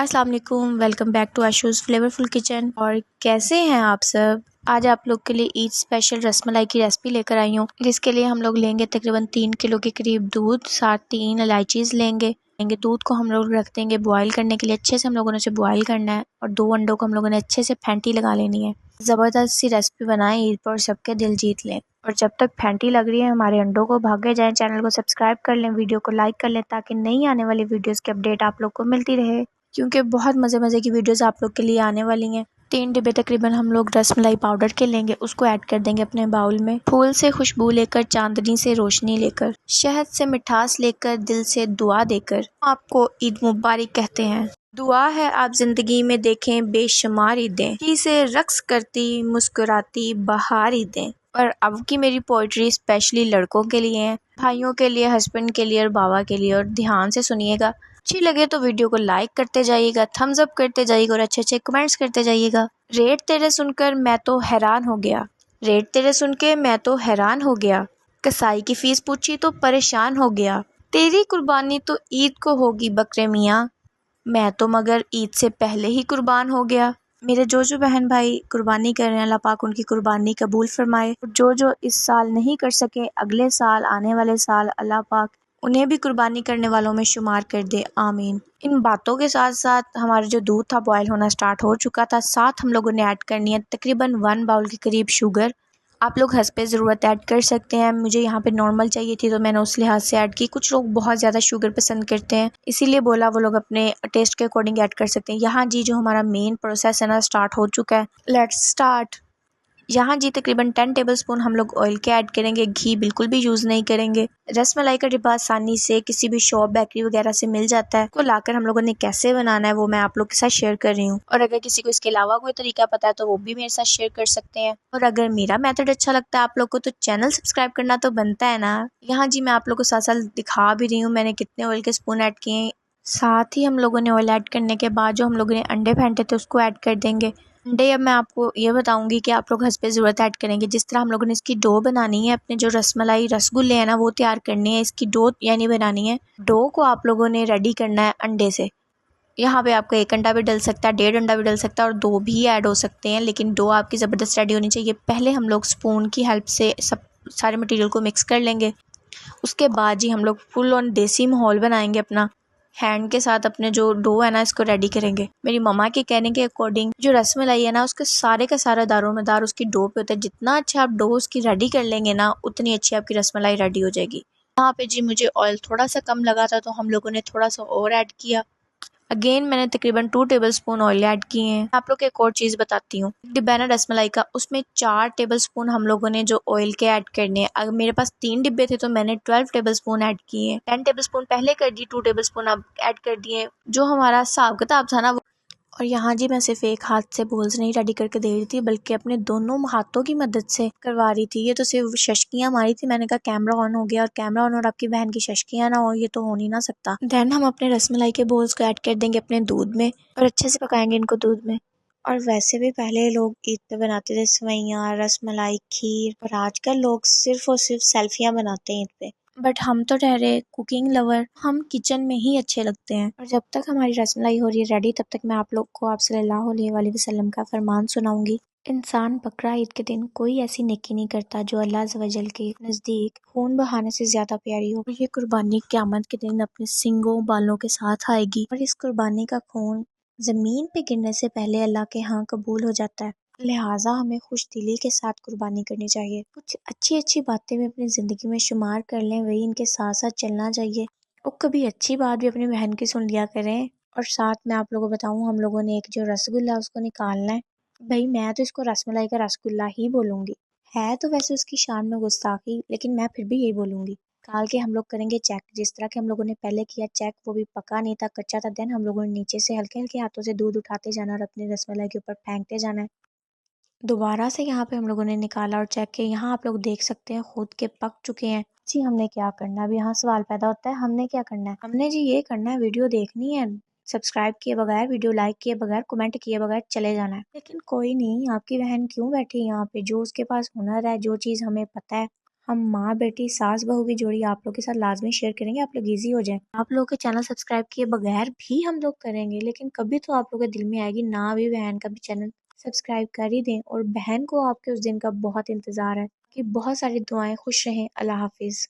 अस्सलाम वालेकुम, welcome back to Ashu's flavourful kitchen. और कैसे हैं आप सब। आज आप लोग के लिए ईद स्पेशल रसमलाई की रेसिपी लेकर आई हूँ, जिसके लिए हम लोग लेंगे तकरीबन 3 किलो के करीब दूध, साथ 3 इलायचीज़ लेंगे। दूध को हम लोग रख देंगे बॉईल करने के लिए। अच्छे से हम लोगों ने उसे बॉईल करना है और 2 अंडों को हम लोगों ने अच्छे से फेंटी लगा लेनी है। ज़बरदस्त सी रेसिपी बनाएं ईद पर और सबके दिल जीत लें। और जब तक फेंटी लग रही है हमारे अंडों को भागे जाएं, चैनल को सब्सक्राइब कर लें, वीडियो को लाइक कर लें ताकि नई आने वाली वीडियोस की अपडेट आप लोग को मिलती रहे, क्योंकि बहुत मज़े की वीडियोस आप लोग के लिए आने वाली हैं। 3 डिब्बे तकरीबन हम लोग रसमलाई पाउडर के लेंगे, उसको ऐड कर देंगे अपने बाउल में। फूल से खुशबू लेकर, चांदनी से रोशनी लेकर, शहद से मिठास लेकर, दिल से दुआ देकर आपको ईद मुबारक कहते हैं। दुआ है आप जिंदगी में देखें बेशुमार ईदें, की से रक्स करती मुस्कुराती बहार ईदें। और अब की मेरी पोइट्री स्पेशली लड़कों के लिए है, भाइयों के लिए, हस्बैंड के लिए और बाबा के लिए। और ध्यान से सुनिएगा। अच्छी लगे तो वीडियो को लाइक करते जाइएगा, थम्स अप करते जाइएगा और अच्छे कमेंट्स करते जाइएगा। रेट तेरे सुनकर मैं तो हैरान हो गया, रेट तेरे सुन के मैं तो हैरान हो गया, कसाई की फीस पूछी तो परेशान हो गया। तेरी कुर्बानी तो ईद को होगी बकरे मियाँ, मैं तो मगर ईद से पहले ही कुर्बान हो गया। मेरे जो बहन भाई कुर्बानी कर रहे हैं, अल्लाह पाक उनकी कुर्बानी कबूल फरमाए। जो इस साल नहीं कर सके, अगले साल, आने वाले साल अल्लाह पाक उन्हें भी कुर्बानी करने वालों में शुमार कर दे, आमीन। इन बातों के साथ साथ हमारा जो दूध था बॉयल होना स्टार्ट हो चुका था। साथ हम लोगों ने ऐड करनी है तकरीबन 1 बाउल के करीब शुगर। आप लोग हस्बे ज़रूरत ऐड कर सकते हैं। मुझे यहाँ पे नॉर्मल चाहिए थी तो मैंने उस लिहाज से ऐड की। कुछ लोग बहुत ज़्यादा शुगर पसंद करते हैं, इसीलिए बोला वो लोग अपने टेस्ट के अकॉर्डिंग ऐड कर सकते हैं। यहाँ जी जो हमारा मेन प्रोसेस है ना स्टार्ट हो चुका है। Let's start. यहाँ जी तकरीबन 10 टेबलस्पून हम लोग ऑयल के ऐड करेंगे, घी बिल्कुल भी यूज़ नहीं करेंगे। रसमलाई का डिब्बा आसानी से किसी भी शॉप, बेकरी वगैरह से मिल जाता है, को लाकर हम लोगों ने कैसे बनाना है वो मैं आप लोग के साथ शेयर कर रही हूँ। और अगर किसी को इसके अलावा कोई तरीका पता है तो वो भी मेरे साथ शेयर कर सकते हैं। और अगर मेरा मेथड अच्छा लगता है आप लोग को तो चैनल सब्सक्राइब करना तो बनता है ना। यहाँ जी मैं आप लोग को साथ साथ दिखा भी रही हूँ मैंने कितने ऑयल के स्पून ऐड किए हैं। साथ ही हम लोगों ने ऑयल ऐड करने के बाद जो हम लोगों ने अंडे फेंटे थे उसको ऐड कर देंगे। अंडे अब मैं आपको ये बताऊंगी कि आप लोग हस्बे ज़रूरत ऐड करेंगे। जिस तरह हम लोगों ने इसकी डो बनानी है, अपने जो रसमलाई रसगुल्ले हैं ना वो तैयार करने हैं, इसकी डो यानी बनानी है। डो को आप लोगों ने रेडी करना है अंडे से। यहाँ पे आपका 1 अंडा भी डल सकता है, 1.5 अंडा भी डल सकता है और 2 भी ऐड हो सकते हैं, लेकिन डो आपकी ज़बरदस्त रेडी होनी चाहिए। पहले हम लोग स्पून की हेल्प से सब सारे मटेरियल को मिक्स कर लेंगे। उसके बाद जी हम लोग फुल ऑन देसी माहौल बनाएंगे, अपना हैंड के साथ अपने जो डो है ना इसको रेडी करेंगे। मेरी मम्मा के कहने के अकॉर्डिंग जो रसमलाई है ना उसके सारे का सारा दारोमदार उसकी डो पे होता है। जितना अच्छा आप डो उसकी रेडी कर लेंगे ना उतनी अच्छी आपकी रसमलाई रेडी हो जाएगी। यहाँ पे जी मुझे ऑयल थोड़ा सा कम लगा था तो हम लोगों ने थोड़ा सा और ऐड किया। अगेन मैंने तकरीबन 2 टेबलस्पून ऑयल ऐड किए हैं। आप लोग को एक और चीज़ बताती हूँ, डिब्बा है ना रसमलाई का, उसमें 4 टेबलस्पून हम लोगों ने जो ऑयल के ऐड करने हैं। अगर मेरे पास 3 डिब्बे थे तो मैंने 12 टेबलस्पून ऐड किए हैं। 10 टेबलस्पून पहले कर दी, 2 टेबलस्पून अब ऐड कर दिए। जो हमारा हिसाब किताब था ना वो। और यहाँ जी मैं सिर्फ एक हाथ से बोल्स नहीं रेडी करके दे रही थी बल्कि अपने दोनों हाथों की मदद से करवा रही थी। ये तो सिर्फ शशकियाँ मारी थी। मैंने कहा कैमरा ऑन हो गया और कैमरा ऑन और आपकी बहन की शशकियाँ ना हो, ये तो हो नहीं ना सकता। देन हम अपने रसमलाई के बोल्स को ऐड कर देंगे अपने दूध में और अच्छे से पकाएंगे इनको दूध में। और वैसे भी पहले लोग ईद पे बनाते थे सेवइयाँ, रसमलाई, खीर, और आजकल लोग सिर्फ और सिर्फ सेल्फियाँ बनाते हैं ईद पे। बट हम तो ठहरे कुकिंग लवर, हम किचन में ही अच्छे लगते हैं। और जब तक हमारी रसमलाई हो रही है रेडी तब तक मैं आप लोग को आप सल्लल्लाहु अलैहि वसल्लम का फरमान सुनाऊंगी। इंसान बकरा ईद के दिन कोई ऐसी नेकी नहीं करता जो अल्लाह अज़्ज़ व जल के नज़दीक खून बहाने से ज़्यादा प्यारी हो। और ये कुर्बानी क़यामत के दिन अपने सींगों बालों के साथ आएगी और इस कुर्बानी का खून ज़मीन पे गिरने से पहले अल्लाह के यहाँ कबूल हो जाता है। लिहाजा हमें खुश दिली के साथ कुर्बानी करनी चाहिए। कुछ अच्छी अच्छी बातें भी अपनी ज़िंदगी में शुमार कर लें, वही इनके साथ साथ चलना चाहिए। और कभी अच्छी बात भी अपनी बहन की सुन लिया करें। और साथ में आप लोगों को बताऊं, हम लोगों ने एक जो रसगुल्ला उसको निकालना है। भाई मैं तो इसको रसमलाई का रसगुल्ला ही बोलूँगी। है तो वैसे उसकी शान में गुस्ताखी, लेकिन मैं फिर भी यही बोलूँगी। काल के हम लोग करेंगे चेक, जिस तरह के हम लोगों ने पहले किया चेक, वो भी पका नहीं था, कच्चा था। देन हम लोगों ने नीचे से हल्के हल्के हाथों से दूध उठाते जाना और अपनी रसमलाई के ऊपर फेंकते जाना है। दोबारा से यहाँ पे हम लोगों ने निकाला और चेक किया। यहाँ आप लोग देख सकते हैं खुद के पक चुके हैं। जी हमने क्या करना है, अब यहाँ सवाल पैदा होता है हमने क्या करना है। हमने जी ये करना है, वीडियो देखनी है, सब्सक्राइब किए बगैर, वीडियो लाइक किए बगैर, कमेंट किए बगैर चले जाना है। लेकिन कोई नहीं, आपकी बहन क्यों बैठी है यहाँ पे, जो उसके पास हुनर है, जो चीज़ हमें पता है हम माँ बेटी सास बहू की जोड़ी आप लोग के साथ लाजमी शेयर करेंगे, आप लोग इजी हो जाए। आप लोग के चैनल सब्सक्राइब किए बगैर भी हम लोग करेंगे, लेकिन कभी तो आप लोग के दिल में आएगी ना भी बहन का भी चैनल सब्सक्राइब कर ही दें। और बहन को आपके उस दिन का बहुत इंतजार है कि बहुत सारी दुआएं। खुश रहें। अल्लाह हाफिज।